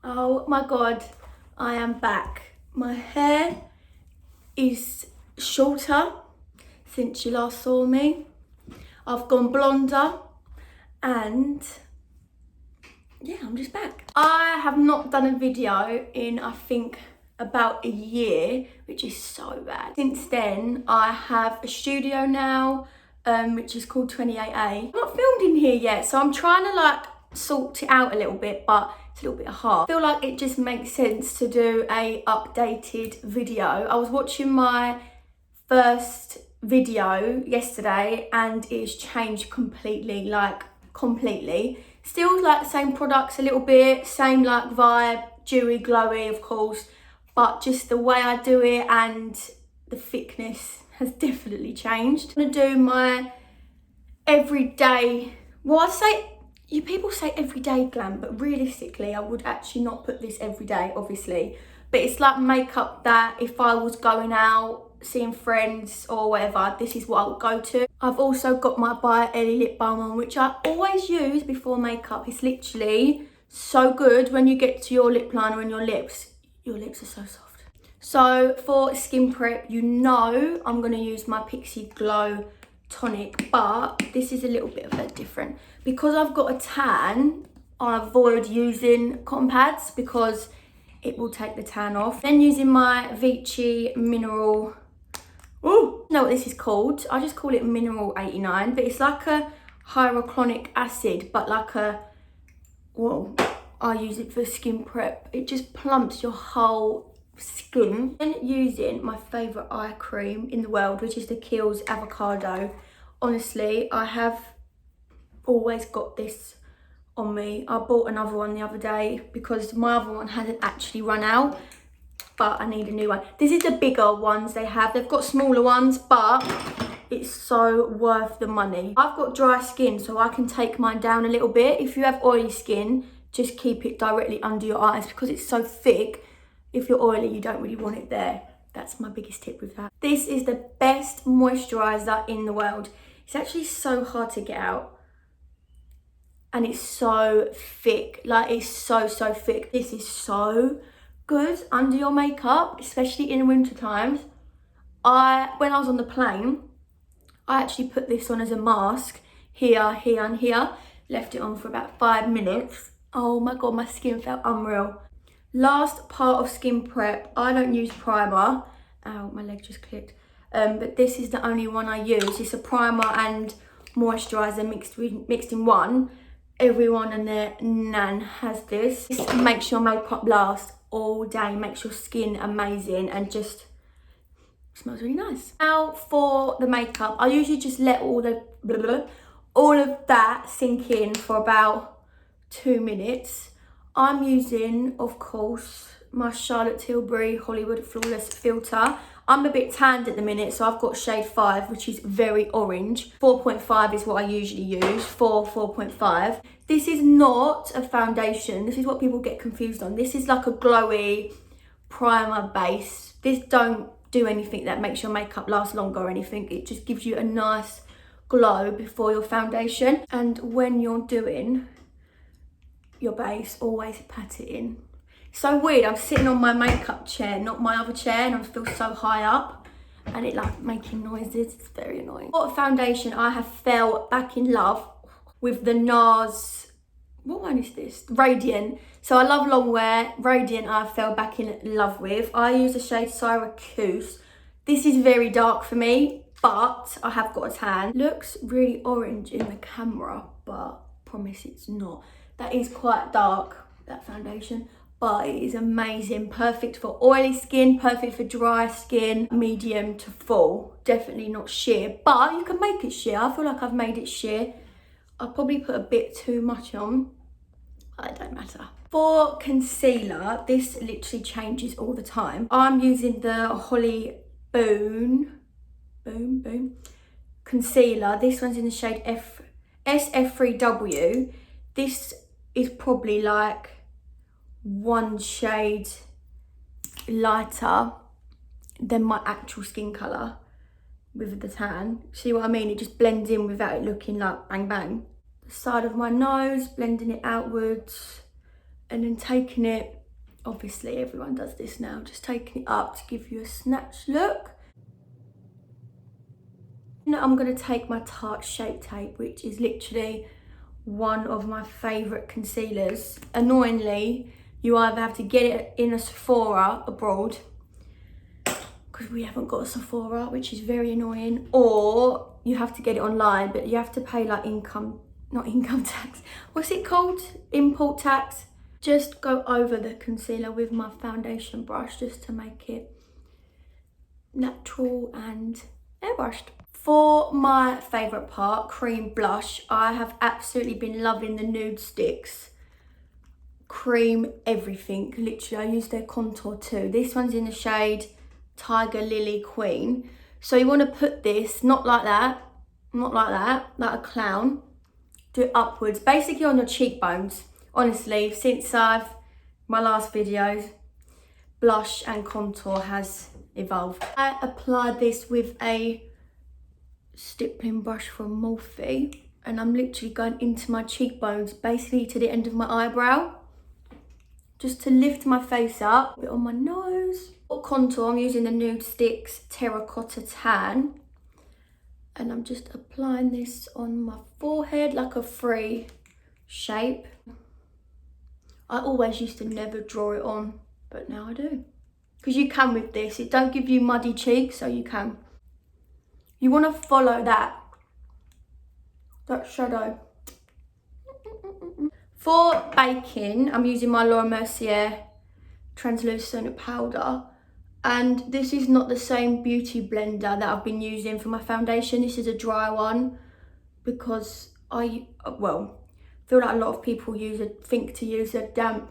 Oh my god, I am back. My hair is shorter since you last saw me. I've gone blonder and yeah, I'm just back. I have not done a video in I think about a year, which is so bad. Since then, I have a studio now, which is called 28A. I'm not filmed in here yet, so I'm trying to like sort it out a little bit, but it's a little bit hard. I feel like it just makes sense to do a updated video. I was watching my first video yesterday and it's changed completely, like completely. Still like the same products a little bit, same like vibe, dewy, glowy of course, but just the way I do it and the thickness has definitely changed. I'm gonna do my everyday, well I'd say, people say everyday glam, but realistically I would actually not put this every day, obviously. But it's like makeup that if I was going out, seeing friends or whatever, this is what I would go to. I've also got my By Ellie lip balm on, which I always use before makeup. It's literally so good when you get to your lip liner and your lips are so soft. So for skin prep, you know I'm gonna use my Pixi Glow tonic, but this is a little bit of a different. Because I've got a tan, I avoid using cotton pads because it will take the tan off. Then using my Vichy mineral, oh, know what this is called? I just call it mineral 89, but it's like a hyaluronic acid, but like a, well, I use it for skin prep. It just plumps your whole skin. And using my favourite eye cream in the world, which is the Keihls avacado. Honestly, I have always got this on me. I bought another one the other day because my other one hadn't actually run out, but I need a new one. This is the bigger ones they have. They've got smaller ones, but it's so worth the money. I've got dry skin, so I can take mine down a little bit. If you have oily skin, just keep it directly under your eyes because it's so thick. If you're oily, you don't really want it there. That's my biggest tip with that. This is the best moisturiser in the world. It's actually so hard to get out. And it's so thick, like it's so thick. This is so good under your makeup, especially in winter times. When I was on the plane, I actually put this on as a mask, here, here and here. Left it on for about 5 minutes. Oh my God, my skin felt unreal. Last part of skin prep, I don't use primer. Ow, my leg just clicked. But this is the only one I use. It's a primer and moisturiser mixed in one. Everyone and their nan has this. This makes your makeup last all day, makes your skin amazing and just smells really nice. Now for the makeup, I usually just let all of that sink in for about 2 minutes. I'm using, of course, my Charlotte Tilbrey Hollywood Flawless Filter. I'm a bit tanned at the minute, so I've got shade 5, which is very orange. 4.5 is what I usually use, 4.5. This is not a foundation. This is what people get confused on. This is like a glowy primer base. This don't do anything that makes your makeup last longer or anything. It just gives you a nice glow before your foundation. And when you're doing your base, always pat it in. So weird, I'm sitting on my makeup chair, not my other chair, and I feel so high up and it like making noises. It's very annoying. For foundation, I have fell back in love with the Nars, what one is this? Radiant. So I love long wear. Radiant I fell back in love with. I use the shade Syracuse. This is very dark for me, but I have got a tan. Looks really orange in the camera, but promise it's not. That is quite dark, that foundation, but it is amazing. Perfect for oily skin, perfect for dry skin, medium to full. Definitely not sheer, but you can make it sheer. I feel like I've made it sheer. I'll probably put a bit too much on, but it don't matter. For concealer, this literally changes all the time. I'm using the Holly Boon concealer. This one's in the shade SF3W. This is probably like 1 shade lighter than my actual skin colour with the tan. See what I mean? It just blends in without it looking like bang bang. The side of my nose, blending it outwards. and then taking it, obviously everyone does this now, just taking it up to give you a snatch look. Now I'm going to take my Tarte Shape Tape, which is literally one of my favourite concealers. Annoyingly, you either have to get it in a Sephora abroad, because we haven't got a Sephora, which is very annoying, or you have to get it online, but you have to pay like not income tax, what's it called? Import tax. Just go over the concealer with my foundation brush just to make it natural and airbrushed. For my favourite part, cream blush, I have absolutely been loving the Nude Stix cream everything. Literally, I use their contour too. This one's in the shade Tiger Lily Queen. So you want to put this, not like that, like a clown. Do it upwards, basically on your cheekbones. Honestly, since my last videos, blush and contour has evolved. I applied this with a stippling brush from Morphe, and I'm literally going into my cheekbones, basically to the end of my eyebrow, just to lift my face up. A bit on my nose. For contour, I'm using the Nude Stix Terracotta Tan, and I'm just applying this on my forehead like a free shape. I always used to never draw it on, but now I do. Because you can with this, it don't give you muddy cheeks, so you can. You want to follow that shadow. For baking, I'm using my Laura Mercier translucent powder, and this is not the same beauty blender that I've been using for my foundation. This is a dry one, because I feel like a lot of people think to use a damp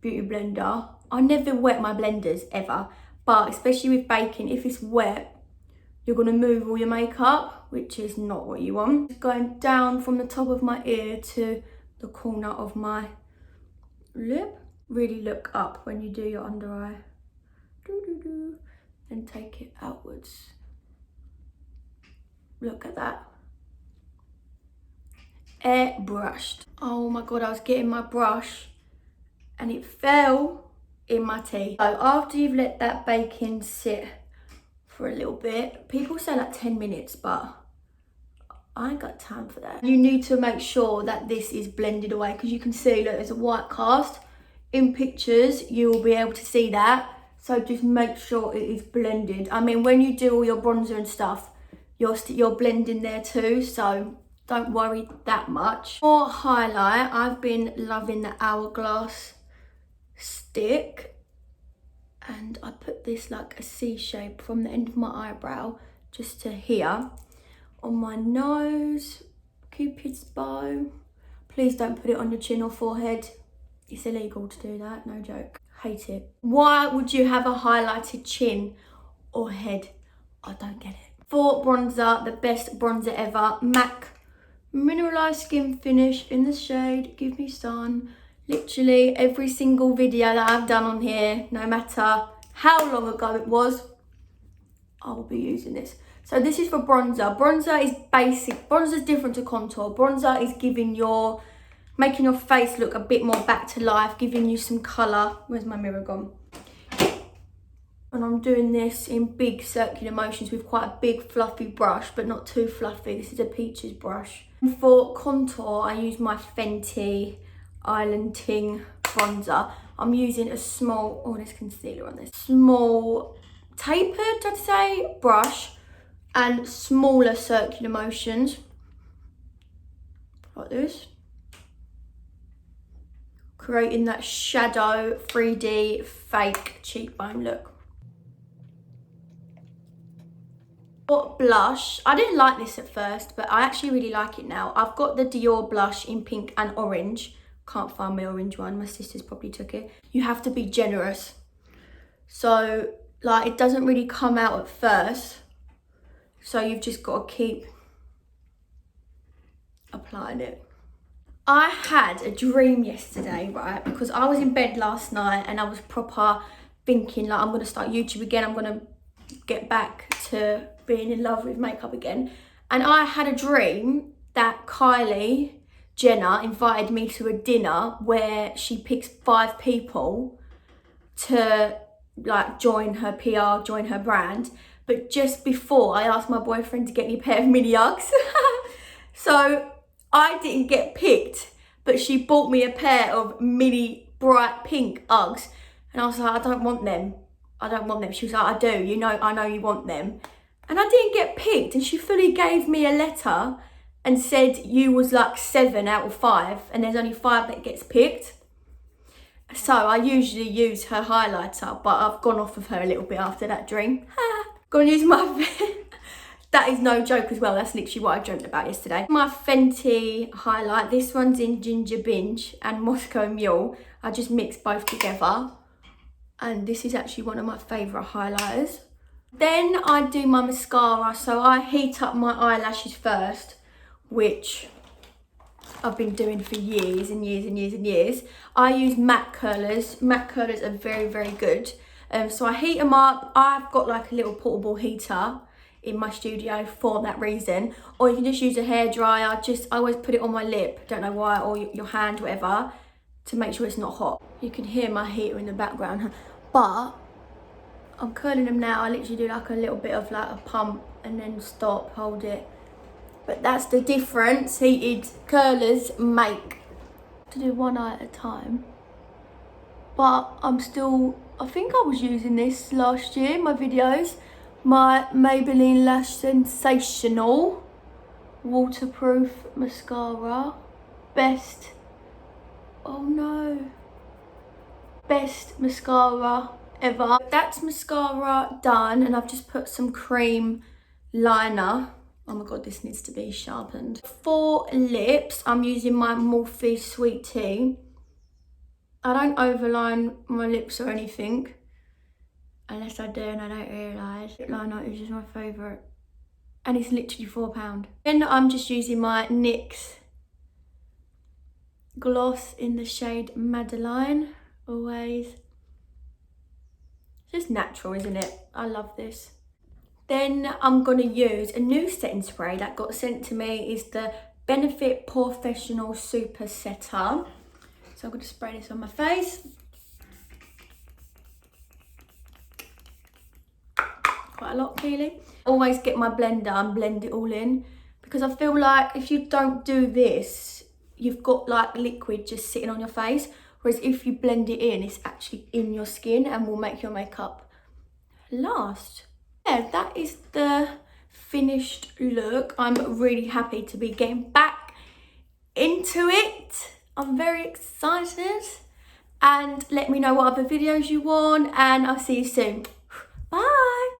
beauty blender. I never wet my blenders ever, but especially with baking, if it's wet, you're going to move all your makeup, which is not what you want. Going down from the top of my ear to the corner of my lip. Really look up when you do your under eye. And take it outwards. Look at that. Airbrushed. Oh my god, I was getting my brush and it fell in my tea. So after you've let that baking sit for a little bit, people say like 10 minutes, but I ain't got time for that. You need to make sure that this is blended away, because you can see, look, there's a white cast. In pictures, you will be able to see that. So just make sure it is blended. I mean, when you do all your bronzer and stuff, you're blending there too, so don't worry that much. For highlight, I've been loving the Hourglass stick, and I put this like a C shape from the end of my eyebrow just to here. On my nose, Cupid's bow. Please don't put it on your chin or forehead. It's illegal to do that, no joke. Hate it. Why would you have a highlighted chin or head? I don't get it. For bronzer, the best bronzer ever, MAC Mineralise Skin Finish in the shade Give Me Sun. Literally every single video that I've done on here, no matter how long ago it was, I will be using this. So this is for bronzer. Bronzer is basic. Bronzer is different to contour. Bronzer is making your face look a bit more back to life, giving you some colour. Where's my mirror gone? And I'm doing this in big circular motions with quite a big fluffy brush, but not too fluffy. This is a Peaches brush. And for contour, I use my Fenty Island Ting bronzer. I'm using a small, oh, there's concealer on this. Small tapered, I'd say, brush, and smaller circular motions, like this. Creating that shadow 3D fake cheekbone look. For blush, I didn't like this at first, but I actually really like it now. I've got the Dior blush in pink and orange. Can't find my orange one, my sister's probably took it. You have to be generous. So, like, it doesn't really come out at first. So you've just got to keep applying it. I had a dream yesterday, right? Because I was in bed last night and I was proper thinking, like, I'm going to start YouTube again. I'm going to get back to being in love with makeup again. And I had a dream that Keihls Jenna invited me to a dinner where she picks 5 people to like join her PR, join her brand. But just before, I asked my boyfriend to get me a pair of mini Uggs. So I didn't get picked, but she bought me a pair of mini bright pink Uggs. And I was like, I don't want them. I don't want them. She was like, I do, you know, I know you want them. And I didn't get picked, and she fully gave me a letter and said you was like 7 out of 5 and there's only 5 that gets picked. So I usually use her highlighter, but I've gone off of her a little bit after that dream. Gonna use my, that is no joke as well, that's literally what I dreamt about yesterday. My Fenty highlight, this one's in Ginger Binge and Moscow Mule. I just mixed both together. And this is actually one of my favourite highlighters. Then I do my mascara, so I heat up my eyelashes first, which I've been doing for years and years and years and years. I use matte curlers. Matte curlers are very, very good. So I heat them up. I've got like a little portable heater in my studio for that reason. Or you can just use a hairdryer. I always put it on my lip, don't know why, or your hand, whatever, to make sure it's not hot. You can hear my heater in the background. But I'm curling them now. I literally do like a little bit of like a pump and then stop, hold it. But that's the difference heated curlers make. To do one eye at a time. But I think I was using this last year in my videos. My Maybeline Lash Sensational waterproof mascara. Best mascara ever. That's mascara done, and I've just put some cream liner. Oh my god, this needs to be sharpened. For lips, I'm using my Morphe Sweet Tea. I don't overline my lips or anything, unless I do and I don't realise. Lip liner is just my favourite, and it's literally £4. Then I'm just using my NYX gloss in the shade Madeline, always. Just natural, isn't it? I love this. Then I'm going to use a new setting spray that got sent to me. Is the Benefit Professional Super Setter. So I'm going to spray this on my face. Quite a lot, really. Always get my blender and blend it all in, because I feel like if you don't do this, you've got like liquid just sitting on your face. Whereas if you blend it in, it's actually in your skin and will make your makeup last. Yeah, that is the finished look. I'm really happy to be getting back into it. I'm very excited. And let me know what other videos you want, and I'll see you soon. Bye.